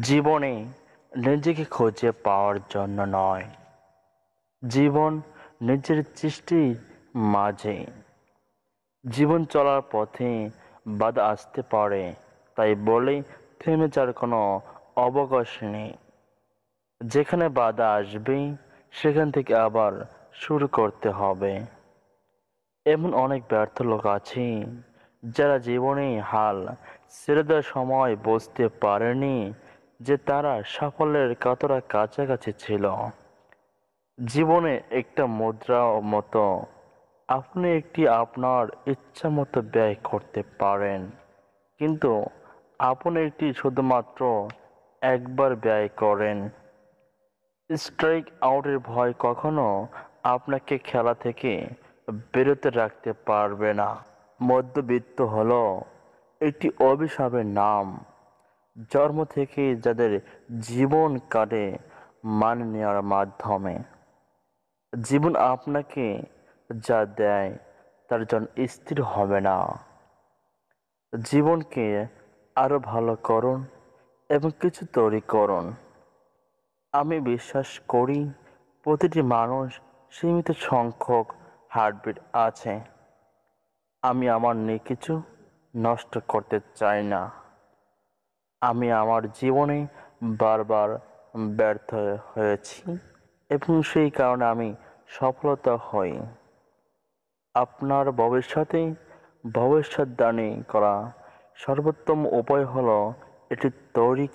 জীবনে নিজেকে খুঁজে পাওয়ার জন্য নয়, জীবন নিজের সৃষ্টির মাঝে। জীবন চলার পথে বাধা আসতে পারে, তাই বলে থেমে যাওয়ার কোনো অবকাশ নেই। যেখানে বাধা আসবে সেখান থেকে আবার শুরু করতে হবে। এমন অনেক ব্যর্থ লোক আছে যারা জীবনে হাল ছেড়ে দেওয়ার সময় বুঝতে পারেনি যে তারা সাফল্যের কতটা কাছাকাছি ছিল। জীবনে একটা মুদ্রা মতো, আপনি একটি আপনার ইচ্ছা মতো ব্যয় করতে পারেন, কিন্তু আপনি একটি শুধুমাত্র একবার ব্যয় করেন। স্ট্রাইক আউটের ভয় কখনো আপনাকে খেলা থেকে বিরত রাখতে পারবে না। মধ্যবিত্ত হলো একটি অভিশাপের নাম। জন্ম থেকে যাদের জীবন কাটে মান নেওয়ার মাধ্যমে। জীবন আপনাকে যা দেয় তার জন্য স্থির হবে না। জীবনকে আরো ভালো করুন এবং কিছু তৈরি করুন। আমি বিশ্বাস করি প্রতিটি মানুষ সীমিত সংখ্যক হার্টবিট আছে। আমি আমার নিয়ে কিছু নষ্ট করতে চাই না। আমি আমার জীবনে বারবার ব্যর্থ হয়েছি এবং সেই কারণে আমি সফলতা হই। আপনার ভবিষ্যৎ দানি করা সর্বোত্তম উপায় হলো এটি তৈরি করা।